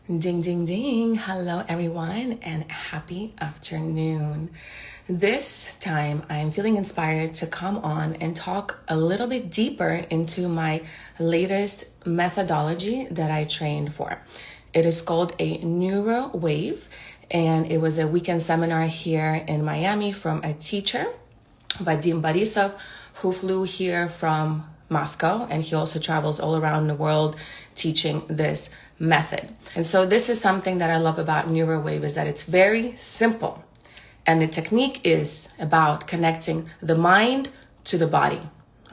Ding, ding, ding. Hello, everyone, and happy afternoon. This time, I'm feeling inspired to come on and talk a little bit deeper into my latest methodology that I trained for. It is called a NeuroWave, and it was a weekend seminar here in Miami from a teacher, Vadim Borisov, who flew here from Moscow, and he also travels all around the world teaching this method. And so this is something that I love about NeuroWave, is that it's very simple. And the technique is about connecting the mind to the body.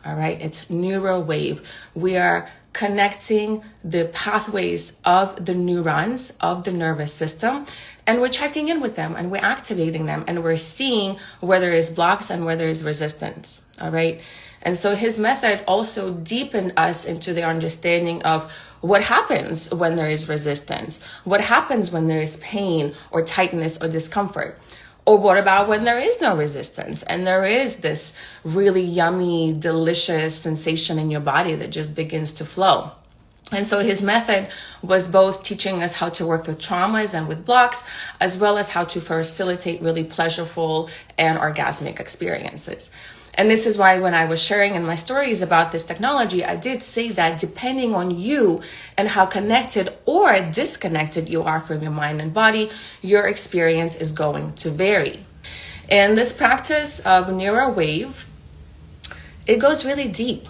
All right, it's NeuroWave. We are connecting the pathways of the neurons of the nervous system, and we're checking in with them and we're activating them, and we're seeing where there is blocks and where there is resistance. All right. And so his method also deepened us into the understanding of what happens when there is resistance, what happens when there is pain or tightness or discomfort, or what about when there is no resistance and there is this really yummy, delicious sensation in your body that just begins to flow. And so his method was both teaching us how to work with traumas and with blocks, as well as how to facilitate really pleasurable and orgasmic experiences. And this is why when I was sharing in my stories about this technology, I did say that depending on you and how connected or disconnected you are from your mind and body, your experience is going to vary. And this practice of NeuroWave, it goes really deep.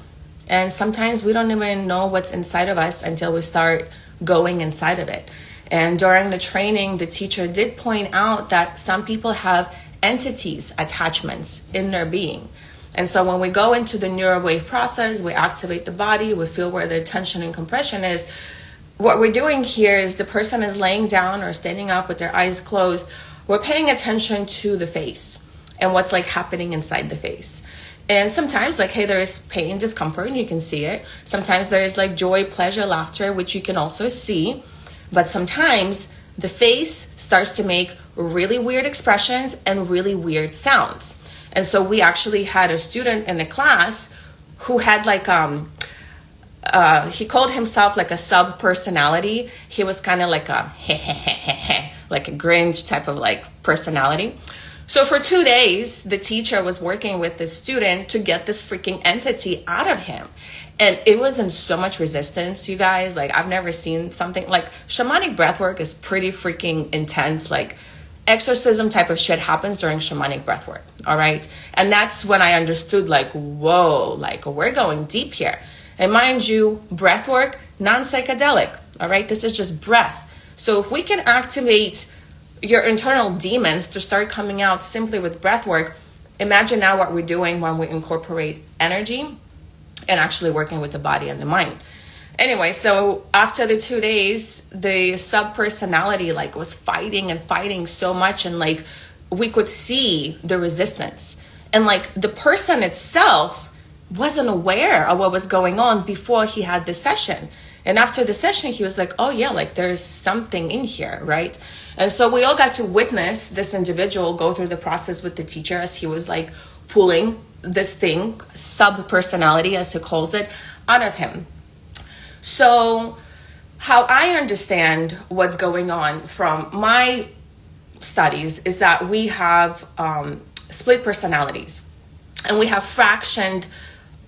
And sometimes we don't even know what's inside of us until we start going inside of it. And during the training, the teacher did point out that some people have entities, attachments in their being. And so when we go into the NeuroWave process, we activate the body, we feel where the tension and compression is. What we're doing here is the person is laying down or standing up with their eyes closed. We're paying attention to the face and what's like happening inside the face. And sometimes hey, there is pain, discomfort, and you can see it. Sometimes there is joy, pleasure, laughter, which you can also see. But sometimes the face starts to make really weird expressions and really weird sounds. And so we actually had a student in the class who had he called himself a sub-personality. He was kind of like a like a Grinch type of personality. So for 2 days, the teacher was working with the student to get this freaking entity out of him. And it was in so much resistance, you guys. I've never seen something shamanic breathwork is pretty freaking intense. Exorcism type of shit happens during shamanic breathwork. All right. And that's when I understood whoa, we're going deep here. And mind you, breathwork, non-psychedelic. All right. This is just breath. So if we can activate your internal demons to start coming out simply with breathwork, imagine now what we're doing when we incorporate energy and actually working with the body and the mind. Anyway, so after the 2 days, the sub-personality was fighting and fighting so much, and we could see the resistance. And the person itself wasn't aware of what was going on before he had the session. And after the session, he was oh yeah, there's something in here, right? And so we all got to witness this individual go through the process with the teacher as he was pulling this thing, sub-personality as he calls it, out of him. So how I understand what's going on from my studies is that we have split personalities, and we have fractioned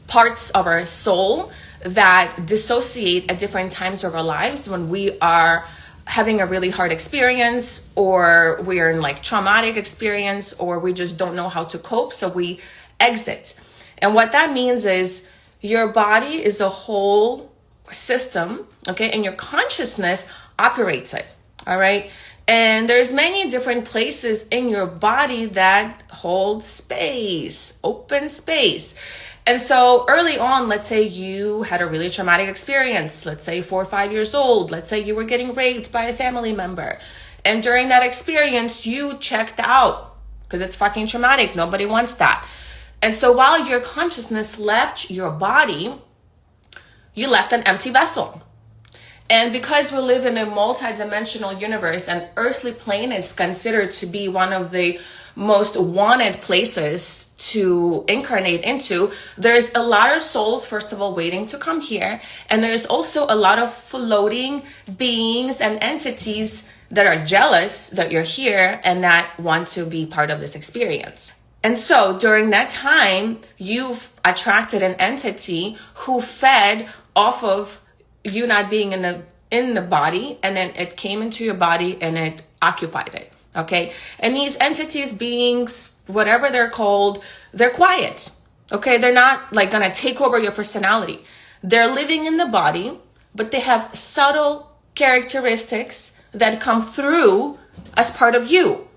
parts of our soul that dissociate at different times of our lives when we are having a really hard experience, or we're in traumatic experience, or we just don't know how to cope. So we exit. And what that means is your body is a whole system, okay, and your consciousness operates it. All right. And there's many different places in your body that hold space, open space. And so early on, let's say you had a really traumatic experience, let's say 4 or 5 years old, let's say you were getting raped by a family member. And during that experience, you checked out because it's fucking traumatic. Nobody wants that. And so while your consciousness left your body, you left an empty vessel. And because we live in a multidimensional universe, and earthly plane is considered to be one of the most wanted places to incarnate into, there's a lot of souls, first of all, waiting to come here. And there's also a lot of floating beings and entities that are jealous that you're here and that want to be part of this experience. And so during that time, you've attracted an entity who fed off of you not being in the body, and then it came into your body and it occupied it. Okay. And these entities, beings, whatever they're called, they're quiet. Okay. They're not like going to take over your personality. They're living in the body, but they have subtle characteristics that come through as part of you,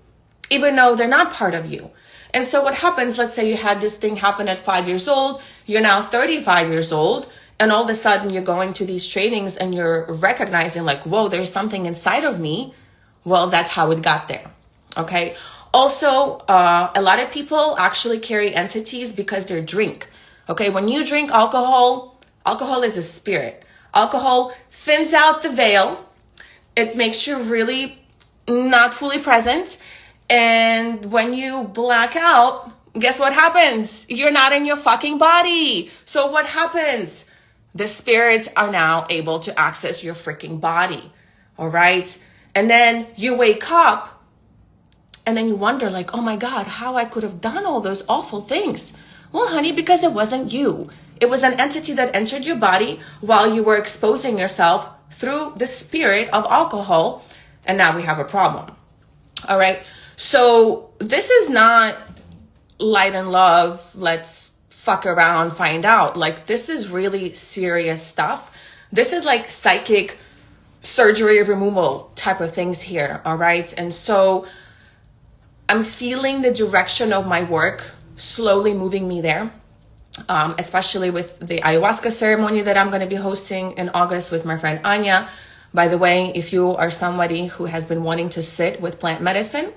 even though they're not part of you. And so what happens, let's say you had this thing happen at 5 years old, you're now 35 years old, and all of a sudden you're going to these trainings and you're recognizing like, whoa, there's something inside of me. Well, that's how it got there. Okay. Also, a lot of people actually carry entities because they drink. Okay. When you drink alcohol, alcohol is a spirit. Alcohol thins out the veil. It makes you really not fully present. And when you black out, guess what happens? You're not in your fucking body. So what happens? The spirits are now able to access your freaking body. All right. And then you wake up and then you wonder like, oh my God, how I could have done all those awful things. Well, honey, because it wasn't you. It was an entity that entered your body while you were exposing yourself through the spirit of alcohol. And now we have a problem. All right. So this is not light and love. Let's fuck around, find out. Like, this is really serious stuff. This is like psychic surgery removal type of things here. All right. And so I'm feeling the direction of my work slowly moving me there. Especially with the ayahuasca ceremony that I'm going to be hosting in August with my friend Anya. By the way, if you are somebody who has been wanting to sit with plant medicine,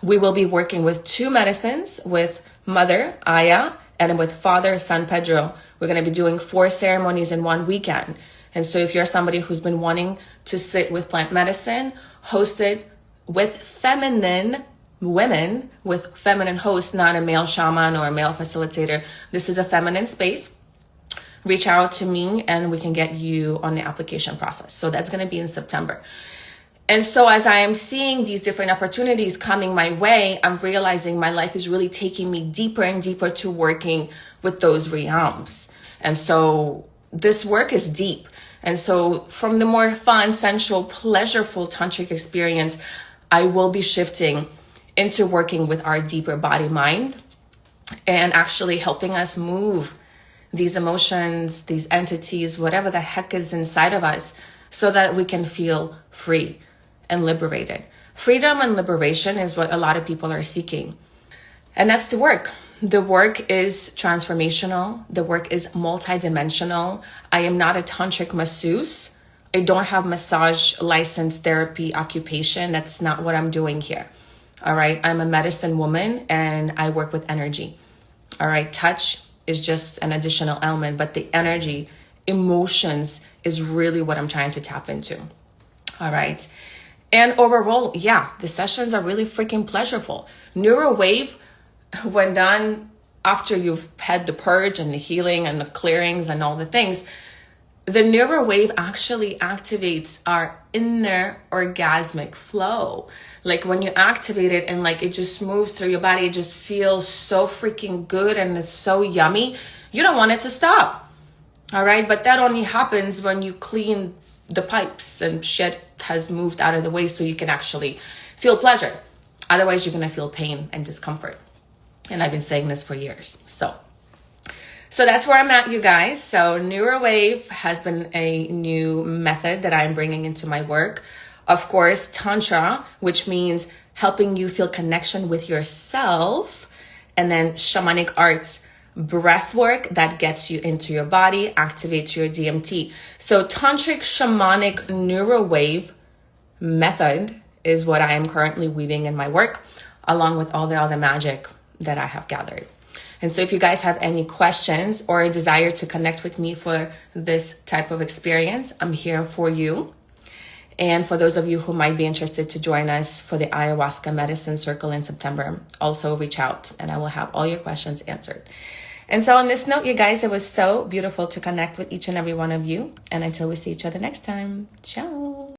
we will be working with 2 medicines, with Mother Aya and with Father San Pedro. We're going to be doing 4 ceremonies in 1 weekend. And so if you're somebody who's been wanting to sit with plant medicine, hosted with feminine women, with feminine hosts, not a male shaman or a male facilitator, this is a feminine space, reach out to me and we can get you on the application process. So that's going to be in September. And so as I am seeing these different opportunities coming my way, I'm realizing my life is really taking me deeper and deeper to working with those realms. And so this work is deep. And so from the more fun, sensual, pleasureful tantric experience, I will be shifting into working with our deeper body mind and actually helping us move these emotions, these entities, whatever the heck is inside of us, so that we can feel free and liberated. Freedom and liberation is what a lot of people are seeking. And that's the work. The work is transformational. The work is multidimensional. I am not a tantric masseuse. I don't have massage license therapy occupation. That's not what I'm doing here. All right. I'm a medicine woman and I work with energy. All right. Touch is just an additional element, but the energy, emotions is really what I'm trying to tap into. All right. And overall, yeah, the sessions are really freaking pleasureful. NeuroWave, when done after you've had the purge and the healing and the clearings and all the things, the NeuroWave actually activates our inner orgasmic flow. Like when you activate it and like it just moves through your body, it just feels so freaking good and it's so yummy. You don't want it to stop. All right. But that only happens when you clean the pipes and shit has moved out of the way so you can actually feel pleasure. Otherwise, you're going to feel pain and discomfort. And I've been saying this for years. So that's where I'm at, you guys. So NeuroWave has been a new method that I'm bringing into my work. Of course, Tantra, which means helping you feel connection with yourself. And then Shamanic arts, Breathwork that gets you into your body, activates your DMT. So Tantric Shamanic NeuroWave method is what I am currently weaving in my work, along with all the other magic that I have gathered. And so if you guys have any questions or a desire to connect with me for this type of experience, I'm here for you. And for those of you who might be interested to join us for the Ayahuasca Medicine Circle in September, also reach out and I will have all your questions answered. And so on this note, you guys, it was so beautiful to connect with each and every one of you. And until we see each other next time, ciao.